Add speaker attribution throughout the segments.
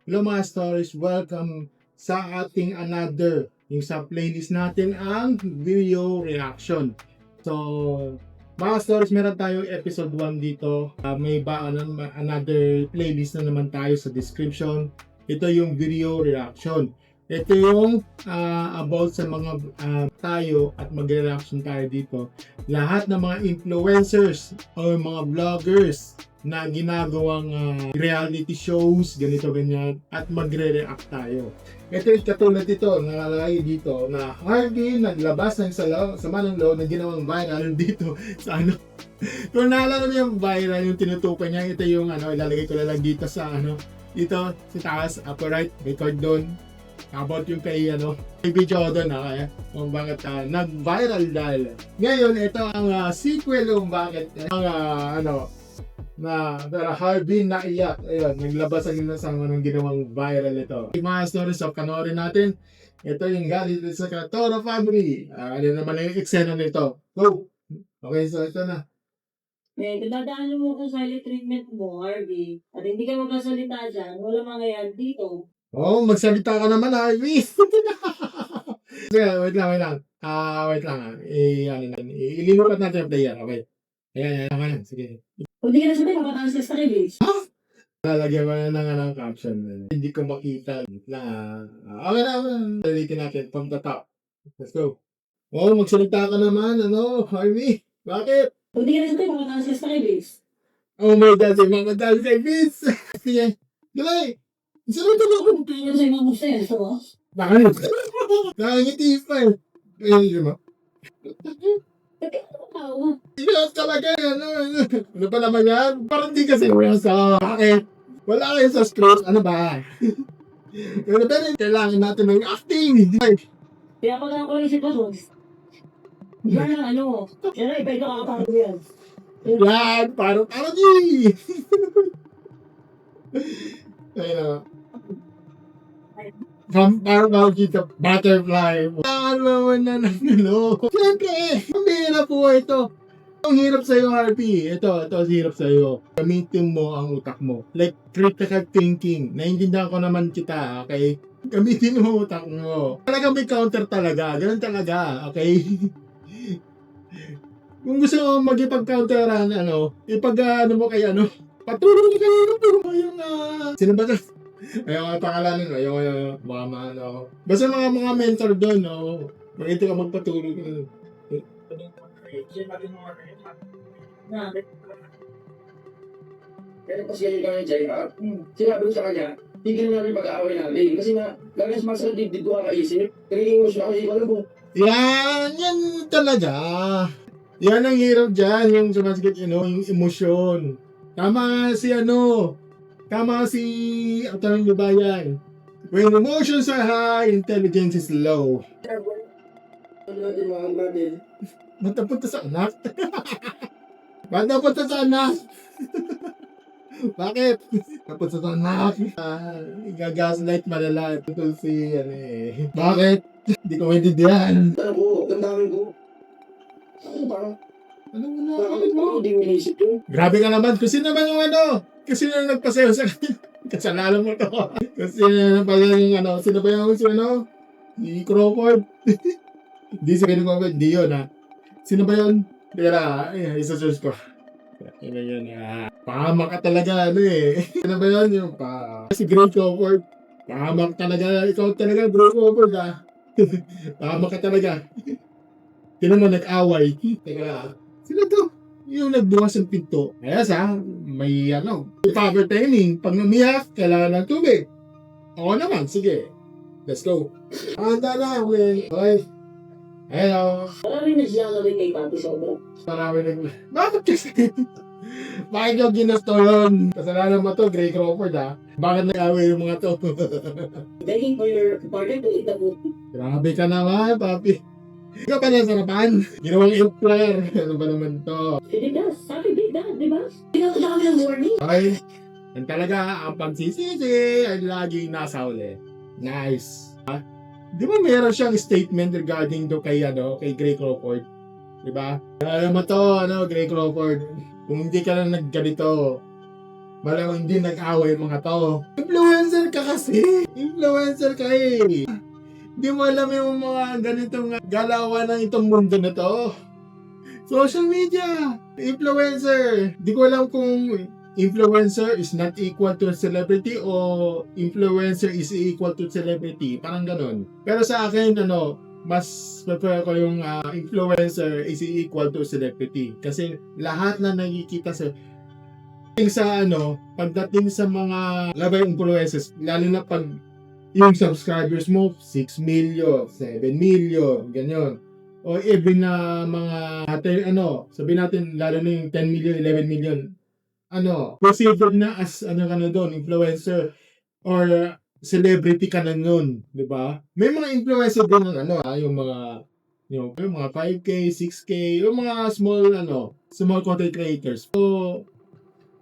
Speaker 1: Hello mga stories, welcome sa ating another, yung sa playlist natin ang video reaction. So, mga stories, meron tayong episode 1 dito. May another playlist na naman tayo sa description. Ito yung video reaction. Ito yung about sa mga tayo at magre-reaction tayo dito. Lahat ng mga influencers o mga vloggers na ginagawang reality shows, ganito ganyan, at magre-react tayo. Ito yung katulad dito, nakalagay dito na Harvey naglabas ng sama ng loob na ginawang viral dito sa ano. Kung naalala mo yung viral, yung tinutukoy niya, ito yung ilalagay ko na lang dito sa dito sa taas, upper right, record doon. About yung kay may video doon kaya kung bakit nag-viral dahil. Ngayon, ito ang sequel kung bakit na Harvey naiyak. Ayun, naglabas ang anong ginawang viral ito. Yung mga stories of kanoorin natin. Ito yung galit sa Toro family. Ano naman yung eksena nito? Go! Okay, so ito na.
Speaker 2: Dadaanan mo kung silent treatment mo, Harvey. At hindi ka magkasalita dyan, wala mangyayari dito.
Speaker 1: Oh, magsalita ka naman, Harvey! Sige, wait lang. Wait lang. Ililipat natin yung player, okay? Ayan. Sige.
Speaker 2: Kung di ka nasabi, mapataas ka sa release.
Speaker 1: Lalagyan mo na ng caption. Hindi ko makita na. Okay na. Dalitin natin from the top. Let's go. Oh, magsalita ka naman. Harvey? Bakit?
Speaker 2: Kung di ka nasabi, mapataas ka sa release.
Speaker 1: Oh my God, si Mama Dal sa bis. Sige. Galay. Sino ito ako?
Speaker 2: Tingnan sa mga gusto yan, so?
Speaker 1: Bakit? Nakangiti pa eh. Ayun, mo.
Speaker 2: Bakit ako tawa?
Speaker 1: Ikaw talaga ano pa naman yan? Parang di kasi seryoso. Bakit? Wala kayo sa script. Ano ba? Pero kailangan natin ng acting.
Speaker 2: Kaya pag ako lang si Pasos, yan ang yan ang ipay ka kakapagod yan.
Speaker 1: Yan, parang di. Ayun parang dito, butterfly. Ano na Siyempre, ang hirap po ito. Ang hirap sa'yo, Harvey. Ito, hirap sa'yo. Gamitin mo ang utak mo. Like, critical thinking. Naiintindihan ko naman kita, okay? Gamitin mo ang utak mo. Talagang may counter talaga. Ganun talaga, okay? Kung gusto mo magipag-counteran, mo kay patulong ka yung sino ba ito? Ayaw nga pangalanan, ayaw baka basta mga mentor doon, magito ka magpatulong.
Speaker 3: Kaya nagpasyahin kami dyan, sinabi ko sa kanya, tigil na rin pag-aaway namin. Kasi nga, gagas mas sa dibdib ko kakaisip, nagiging emotion ako kasi alam mo.
Speaker 1: Yan talaga. Yan ang hirap dyan, yung sumasikip, yung emosyon. Tama si Atang Bayan. When emotions are high, intelligence is low.
Speaker 3: Ano natin mga natin?
Speaker 1: Ba't napunta sa anak? Ba't napunta sa anak? Bakit? Napunta sa anak. Gagaslight malala. Ito si Bakit? Hindi ko maintindihan.
Speaker 3: Alam ko, gandangin ko. Ano ba?
Speaker 1: Ano mo
Speaker 3: Parang hindi mo inisip yun.
Speaker 1: Grabe ka naman. Kung sino naman yung kasi na nagpasayo sa kanya. Kasalanan mo to. Kasi nagpasayo yung sino ba yung si Crawford. Hindi si Crawford. Hindi yun Sino ba yun? Teka, isa-search ko. Yun. Pahamak ka talaga Sino ba yun? Yung si Greg Crawford. Pahamak talaga. Ikaw talaga Greg Crawford Pahamak ka talaga. Sino mo nag-away? Teka, sino to? Yung nagbukas ng pinto. Kaya may power training. Pag umiyak, kailangan ng tubig. Oo naman, sige. Let's go. Handa na, okay. Hello.
Speaker 2: Marami na siya gawin kay Papi Sobra.
Speaker 1: Bakit kasi? Bakit yung ginusto yun? Kasalanan mo to, Greg Crawford Bakit nag-away yung mga to?
Speaker 2: Begging for your partner to eat the food.
Speaker 1: Grabe ka naman, papi. Ikaw pa niya sarapan? Ginawang employer. Ano ba naman to?
Speaker 2: Big das, sabi big das, di ba? Pinapita kami ng morning.
Speaker 1: Okay. Yan talaga, ang pagsisisi ay laging nasa uli. Nice. Di ba meron siyang statement regarding kay Greg Crawford? Di ba? Alam mo to, Greg Crawford, kung hindi ka lang nagganito, malamang hindi nag-away mga to. Influencer ka kasi. Influencer ka eh. Di mo alam yung mga ganitong galawan ng itong mundo na to. Social media. Influencer. Di ko alam kung influencer is not equal to celebrity o influencer is equal to celebrity. Parang ganun. Pero sa akin, mas prefer ko yung influencer is equal to celebrity. Kasi lahat na nakikita pagdating sa mga labay influencers, lalo na pag yung subscribers mo, 6 million, 7 million, ganyan. O even na mga, sabihin natin, lalo na yung 10 million, 11 million, considered na as, influencer or celebrity ka na nun, di ba? May mga influencer din ng, yung mga 5K, 6K, yung mga small content creators. So,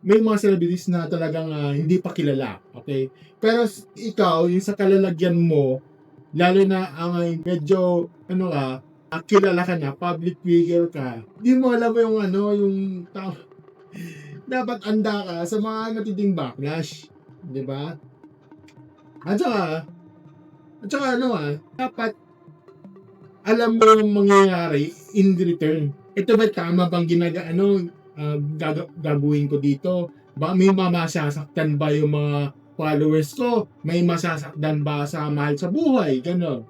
Speaker 1: may mga celebrities na talagang hindi pa kilala, okay? Pero ikaw, yung sa kalalagyan mo, lalo na ang medyo, kilala ka na, public figure ka, di mo alam yung yung tao. Dapat anda ka sa mga matinding backlash, di ba? At saka dapat alam mo yung mangyayari in return. Ito ba tama bang gagawin ko dito? Ba may masasaktan ba yung mga followers ko? May masasaktan ba sa mahal sa buhay? Ganon.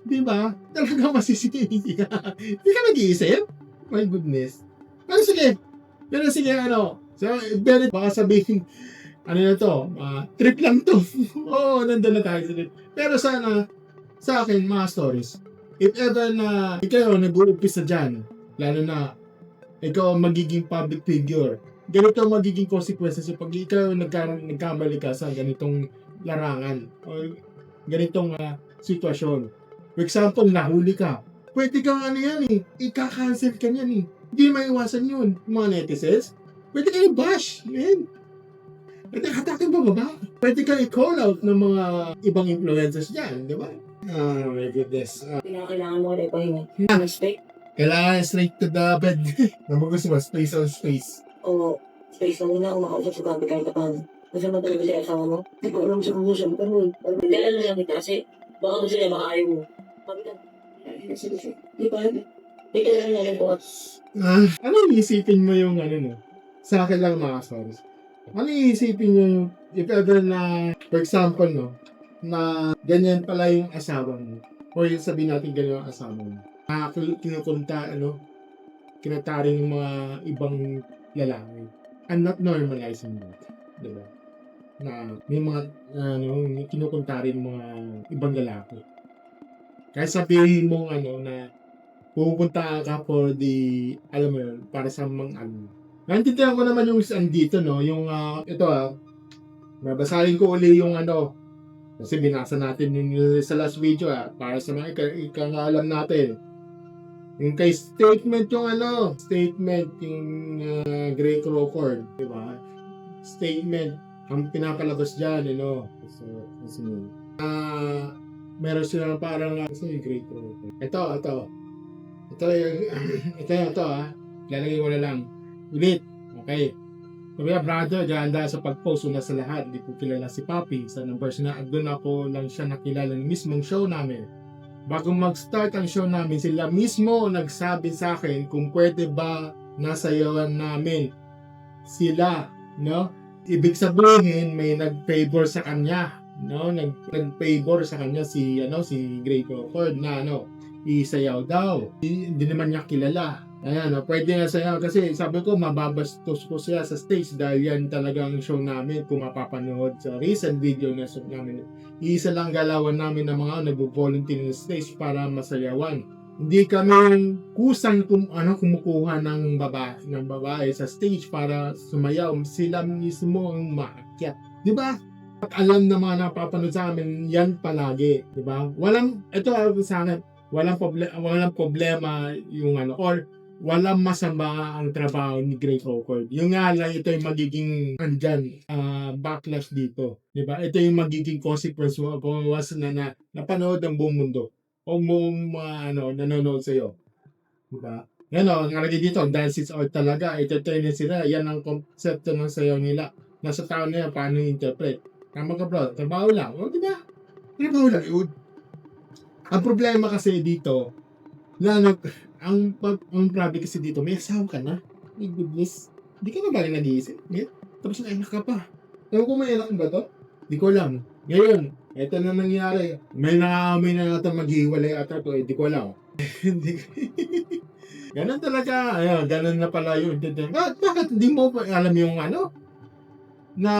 Speaker 1: Di ba? Talaga masisisi ka. Hindi ka nag-iisip? My goodness. Pero sige. So, baka sabihin, trip lang to. Oo, nandun na tayo sa trip. Pero sana, sa akin, mga stories, if ever na ikaw nag-uumpisa dyan, lalo na ikaw magiging public figure, ganito ang magiging consequences pag ikaw nagkamali ka sa ganitong larangan o ganitong sitwasyon. For example, nahuli ka. Pwede kang ika-cancel ka niyan eh. Hindi maiwasan yun. Mga netizens, pwede kayo bash. Pwede hatakin ba? Pwede kang i-call out ng mga ibang influencers dyan, di ba? Oh my goodness.
Speaker 2: Kailangan mo ulit pahinga. Respect.
Speaker 1: Kailangan straight to the bed. Naman gusto mo, space on space.
Speaker 2: O, space lang na umakausap sa gabi kahit paano. Kasi mo talaga siya asawa mo. Hindi ko alam siya kung siya. Pero, dala na lang kita kasi baka mo sila baka ayaw mo. Pagkat, di ba? Di ka lang nalang buhat.
Speaker 1: Ano iisipin mo yung sa akin lang mga stories. Ano iisipin mo yung, if ever na, for example, na ganyan pala yung asawa mo. O yung sabihin natin ganyan yung asawa mo. Kinukunta, kinataring yung mga ibang lalaki. I'm not normalizing that. Diba? Na may mga, kinukunta rin mga ibang lalaki. Kaya sabihin mo, na pupunta ka for the, alam mo yun, para sa naintindihan ko naman yung andito, yung, babasahin ko uli yung kasi binasa natin yung sa last video para sa mga ikakaalam natin. Yung kay statement yung Gray Crawford, di ba? Statement, ang pinapalabas dyan, so, meron sila parang Gray Crawford. Ito lalagay ko na lang. Ulit, okay. Sabi brother, ganda sa pag-post una sa lahat. Hindi ko kilala si Papi. Sa numbers na doon ako lang siya nakilala ng mismong show namin. Bago mag-start ang show namin, sila mismo nagsabi sa akin kung pwede ba nasayawan namin sila, Ibig sabihin, may nag-favor sa kanya, Nag-favor sa kanya si Gray Crawford na isayaw daw. Hindi naman niya kilala. Ayan, pwede na sayaw kasi sabi ko mababastos ko siya sa stage dahil yan talagang show namin kung mapapanood sa recent video na show namin. Iisa lang galawan namin ng mga nag-volunteer ng stage para masayawan. Hindi kami kusang kumukuha ng babae sa stage para sumayaw. Sila mismo ang maakyat. Di ba? At alam na mga napapanood sa amin, yan palagi. Di ba? Ito sa akin, walang problema yung or walang masama ang trabaho ni Gray Crawford. Yung nga lang, ito yung magiging backlash dito. Diba? Ito yung magiging consequence mo na napanood ng buong mundo. O buong nanonood sa'yo. Diba? Yan nakalagay dito, dance is art talaga. Entertainment sila. Yan ang konsepto ng sayaw nila. Nasa tao na yan, paano i-interpret. Kang mag-abroad, trabaho lang. O, di ba? Trabaho lang yun. Ang problema kasi dito, ang problem kasi dito, may asawa ka na. My goodness. Hindi ka na ba rin nag-iisip? Tapos na anak ka pa. Ewan ko may anak ba to? Hindi ko alam. Ngayon, eto na nangyari. May na natin maghiwalay ata to. Hindi ko alam. Hindi. Ganun talaga. Ayun, ganun na pala yung entertainment. Bakit hindi mo pa alam yung na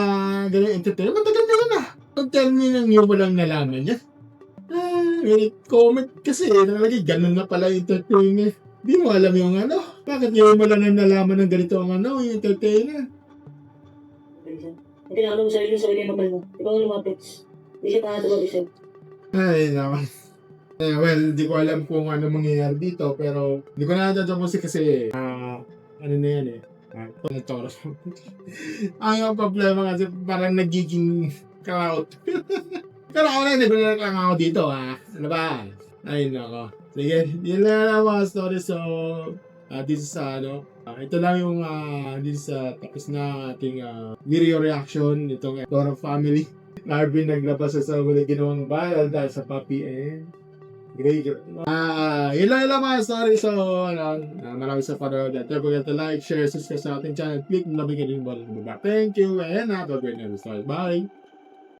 Speaker 1: ganun yung entertainment? Matagal na yun ah. Pag-tell me nang yung walang nalaman niya. May comment kasi nalagay ganun na pala yung entertainment. Di mo alam yung bakit yung wala nang nalaman ng ganito ang yung entertainment.
Speaker 2: Hindi na alam mo sarili naman mo. Ikaw ang lumapit. Hindi siya tayo sa isip.
Speaker 1: Ay, naman. Well, di ko alam kung ano mangyayari dito, pero di ko na natatapusin kasi, ano na yan eh. Toros. Ang problema kasi parang nagiging crowd. Pero ako na, hindi ko na lang ako dito Ano ba? Ay, nako. Sige, yun lang ang mga story. So, this is ito lang yung this is tapos na ating video reaction itong Dora family. Narvin naglabas sa huli ginawang viral dahil sa puppy and yun lang yung mga story. So, maraming sa panood. Don't forget to like, share, subscribe sa ating channel. Click the notification button. Thank you and have a great night. Bye!